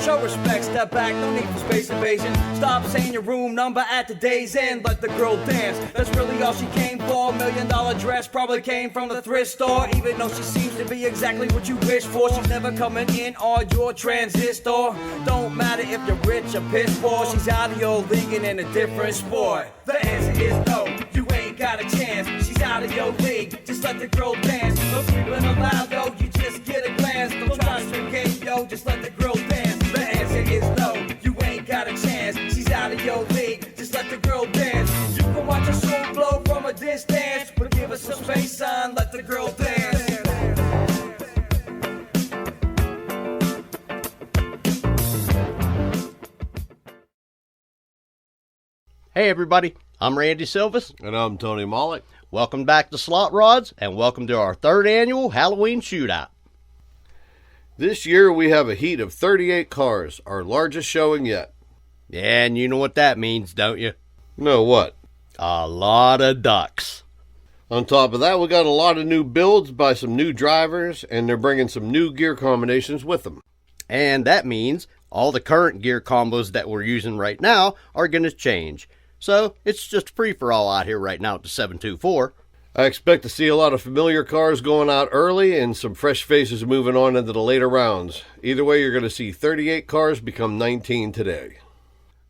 Show respect, step back, no need for space invasion. Stop saying your room number at the day's end. Let the girl dance, that's really all she came for. $1 million dress probably came from the thrift store. Even though she seems to be exactly what you wish for, she's never coming in on your transistor. Don't matter if you're rich or piss poor, she's out of your league and in a different sport. The answer is no, you ain't got a chance. She's out of your league, just let the girl dance. No creeping allowed, yo, you just get a glance. Don't try to swim game, yo, just let the girl dance. The answer is no, you ain't got a chance. She's out of your league, just let the girl dance. You can watch a show blow from a distance, but give us some space, son, let the girl dance. Hey everybody, I'm Randy Silvis. And I'm Tony Mollick. Welcome back to SLOTRODS, and welcome to our third annual Halloween shootout. This year we have a heat of 38 cars, our largest showing yet. Yeah, and you know what that means, don't you? No, what? A lot of ducks. On top of that, we got a lot of new builds by some new drivers, and they're bringing some new gear combinations with them. And that means all the current gear combos that we're using right now are going to change. So it's just free-for-all out here right now at the 724. I expect to see a lot of familiar cars going out early and some fresh faces moving on into the later rounds. Either way, you're going to see 38 cars become 19 today.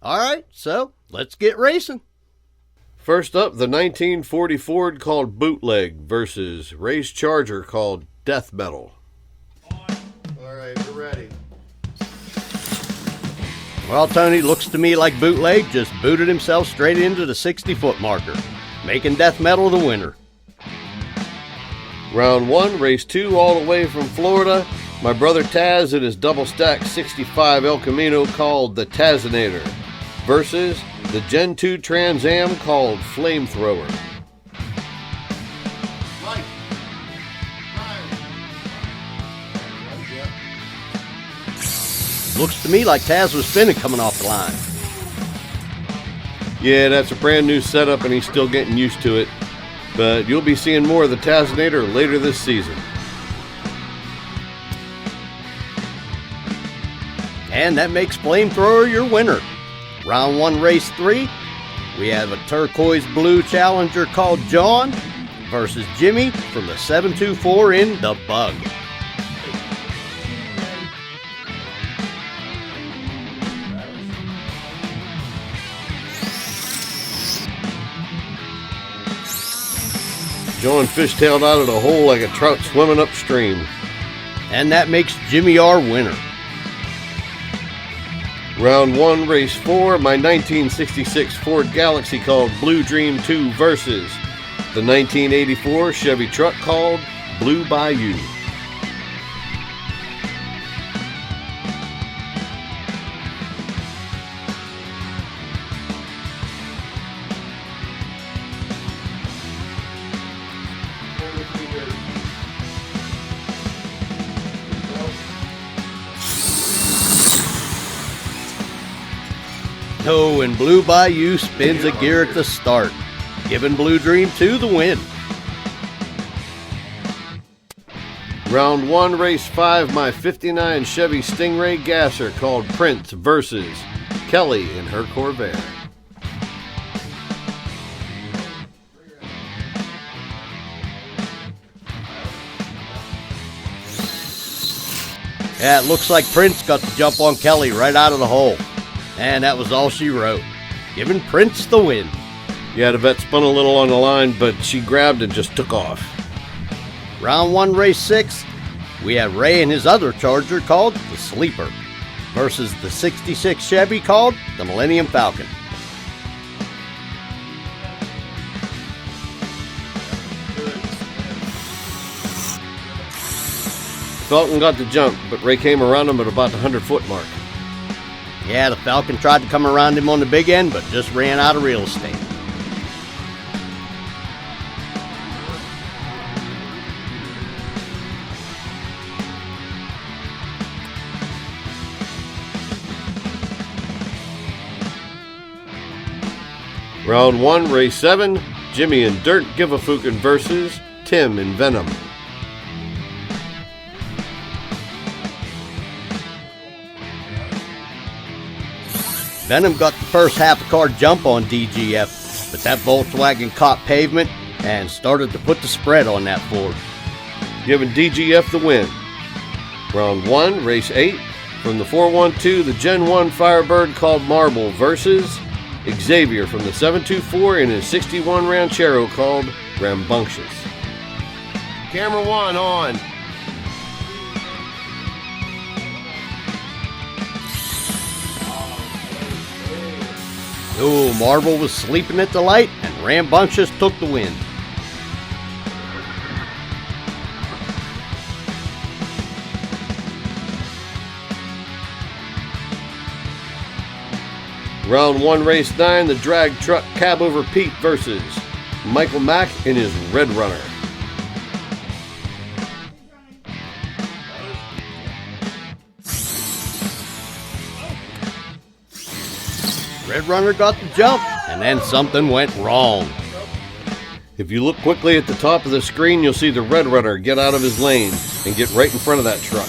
All right, so let's get racing. First up, the 1940 Ford called Bootleg versus Race Charger called Death Metal. All right, we're ready. Well, Tony, looks to me like Bootleg just booted himself straight into the 60-foot marker, making Death Metal the winner. Round 1, race 2, all the way from Florida. My brother Taz in his double-stack 65 El Camino called the Tazinator versus the Gen 2 Trans Am called Flamethrower. Looks to me like Taz was spinning coming off the line. Yeah, that's a brand new setup and he's still getting used to it. But you'll be seeing more of the Tazinator later this season. And that makes Flamethrower your winner. Round 1, race 3, we have a turquoise blue Challenger called John versus Jimmy from the 724 in the Bug. John fishtailed out of the hole like a trout swimming upstream. And that makes Jimmy our winner. Round 1, race 4, my 1966 Ford Galaxy called Blue Dream 2 versus the 1984 Chevy truck called Blue Bayou. Oh, and Blue Bayou spins a gear at the start, giving Blue Dream 2 the win. Round 1, race 5, my 59 Chevy Stingray Gasser called Prince versus Kelly in her Corvair. Yeah, it looks like Prince got the jump on Kelly right out of the hole. And that was all she wrote, giving Prince the win. Yeah, the vet spun a little on the line, but she grabbed and just took off. Round 1, race 6, we have Ray and his other Charger called the Sleeper versus the 66 Chevy called the Millennium Falcon. Falcon got the jump, but Ray came around him at about the 100-foot mark. Yeah, the Falcon tried to come around him on the big end, but just ran out of real estate. Round 1, race 7, Jimmy and Dirt Givafukin versus Tim and Venom. Venom got the first half a car jump on DGF, but that Volkswagen caught pavement and started to put the spread on that Ford. Giving DGF the win. Round 1, race 8. From the 412, the Gen 1 Firebird called Marble versus Xavier from the 724 in his 61 Ranchero called Rambunctious. Camera 1 on. Oh, Marble was sleeping at the light, and Rambunctious took the win. Round 1, race 9, the drag truck Cab Over Pete versus Michael Mack in his Red Runner. Red Runner got the jump, and then something went wrong. If you look quickly at the top of the screen, you'll see the Red Runner get out of his lane and get right in front of that truck.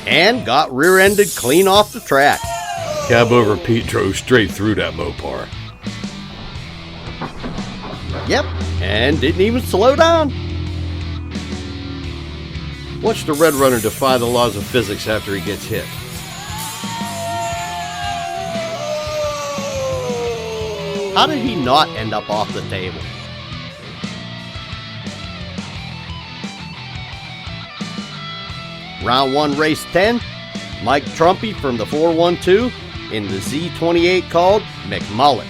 And got rear-ended clean off the track. Cab Over Pete drove straight through that Mopar. Yep, and didn't even slow down. Watch the Red Runner defy the laws of physics after he gets hit. How did he not end up off the table? Round 1, race 10, Mike Trumpy from the 412 in the Z28 called McMullet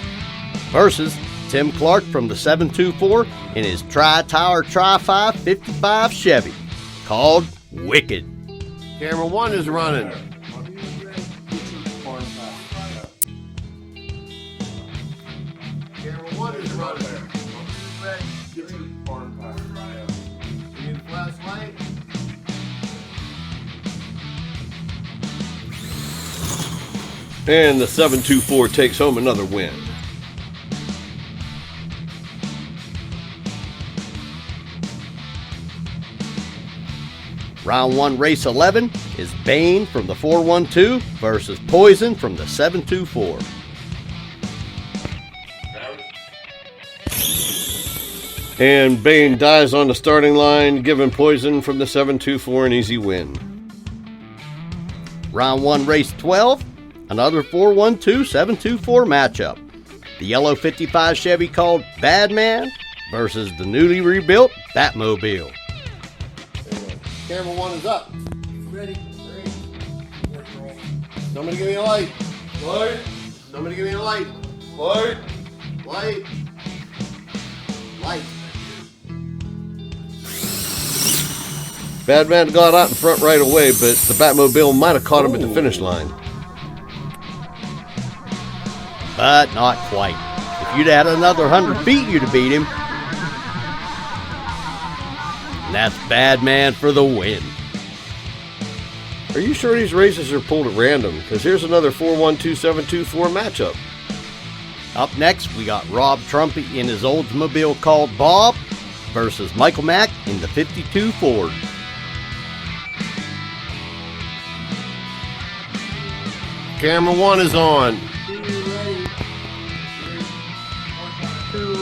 versus Tim Clark from the 724 in his Tri-Tower Tri-5 55 Chevy called Wicked. Camera 1 is running. Camera 1 is running. You need a flashlight? And the 724 takes home another win. Round 1, race 11 is Bane from the 412 versus Poison from the 724. And Bane dies on the starting line, giving Poison from the 724 an easy win. Round 1, race 12, another 412-724 matchup. The yellow 55 Chevy called Badman versus the newly rebuilt Batmobile. Camera 1 is up. Ready. Somebody give me a light. Light. Somebody give me a light. Light. Light. Light. Badman got out in front right away, but the Batmobile might have caught him at the finish line. But not quite. If you'd had another 100 feet, you'd have beat him. And that's Badman for the win. Are you sure these races are pulled at random? Because here's another 412-724 matchup. Up next, we got Rob Trumpy in his Oldsmobile called Bob versus Michael Mack in the 52 Ford. Camera 1 is on.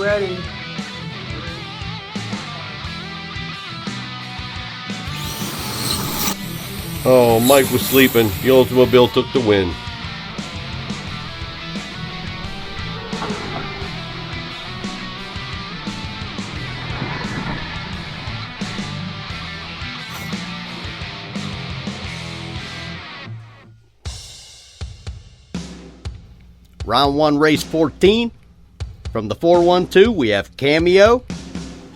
Ready. Oh, Mike was sleeping. The Oldsmobile took the win. Round 1, race 14. From the 412, we have Cameo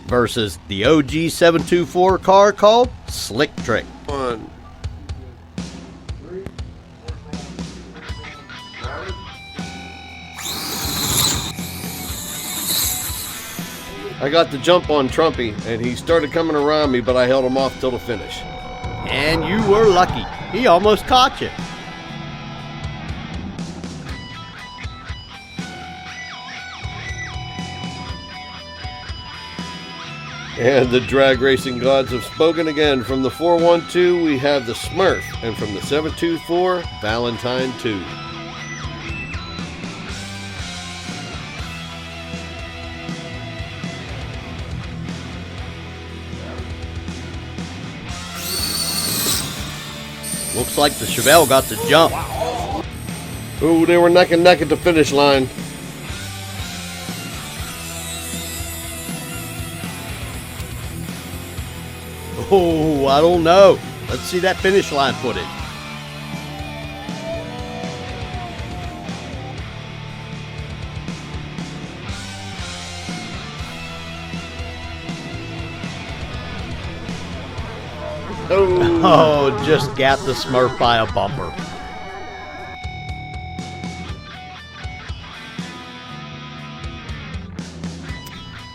versus the OG 724 car called Slick Trick. One. I got the jump on Trumpy, and he started coming around me, but I held him off till the finish. And you were lucky. He almost caught you. And the drag racing gods have spoken again. From the 412, we have the Smurf, and from the 724, Valentine 2. Looks like the Chevelle got the jump. Ooh, they were neck and neck at the finish line. Oh, I don't know. Let's see that finish line footage. Oh, just got the Smurf by a bumper.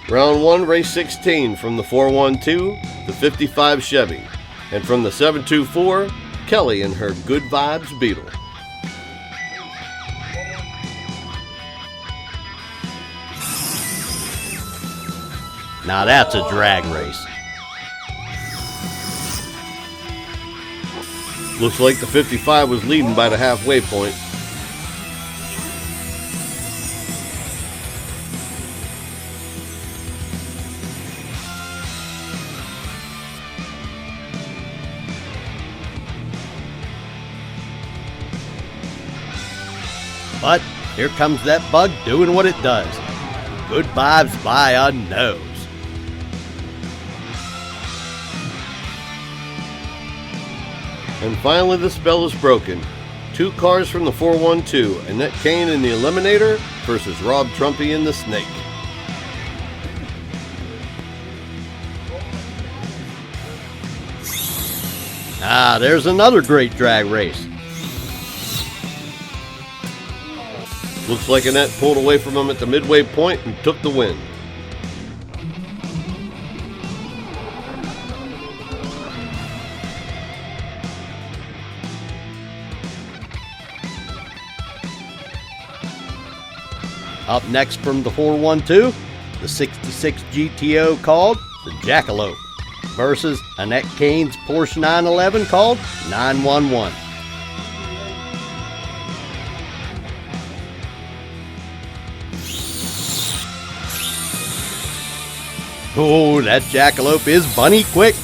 Round 1, race 16, from the 412, the 55 Chevy. And from the 724, Kelly and her Good Vibes Beetle. Now that's a drag race. Looks like the 55 was leading by the halfway point. But here comes that bug doing what it does. Good vibes by a nose. And finally the spell is broken. 2 cars from the 412, Annette Kane in the Eliminator versus Rob Trumpy in the Snake. Ah, there's another great drag race. Looks like Annette pulled away from him at the midway point and took the win. Up next from the 412, the 66 GTO called the Jackalope versus Annette Kane's Porsche 911 called 911. Oh, that Jackalope is bunny quick.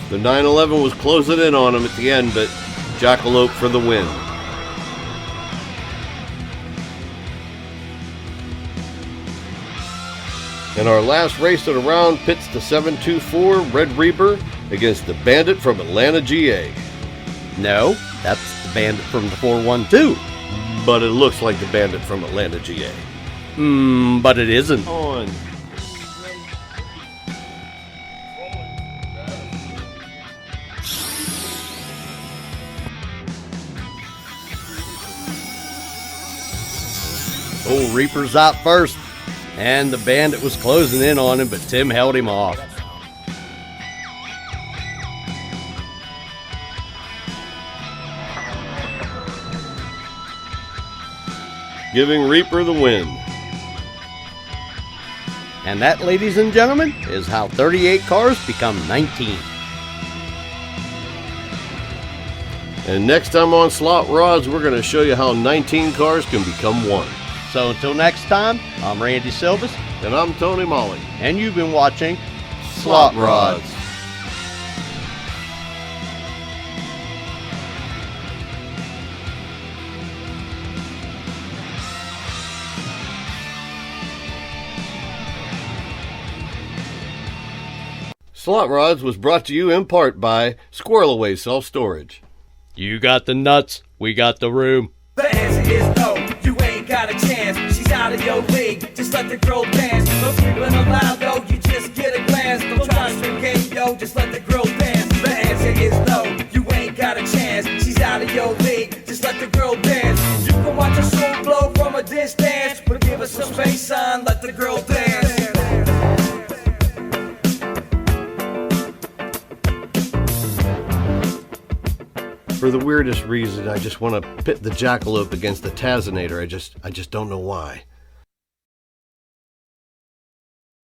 The 911 was closing in on him at the end, but Jackalope for the win. In our last race of the round pits the 724 Red Reaper against the Bandit from Atlanta, GA. No, that's the Bandit from the 412. But it looks like the Bandit from Atlanta, GA. But it isn't. On. Oh, Reaper's out first, and the Bandit was closing in on him, but Tim held him off. Giving Reaper the win. And that, ladies and gentlemen, is how 38 cars become 19. And next time on Slot Rods, we're going to show you how 19 cars can become 1. So until next time, I'm Randy Silvas, And I'm Tony Molly. and you've been watching Slot Rods. Slot Rods was brought to you in part by Squirrel Away Self-Storage. You got the nuts, we got the room. The answer is no, you ain't got a chance. She's out of your league, just let the girl dance. No creeping allowed though, you just get a glance. Don't try to swing game, yo, just let the girl dance. The answer is no, you ain't got a chance. She's out of your league, just let the girl dance. You can watch her soul blow from a distance, but give her some space, son, let the girl dance. For the weirdest reason, I just want to pit the Jackalope against the Tazinator. I just don't know why.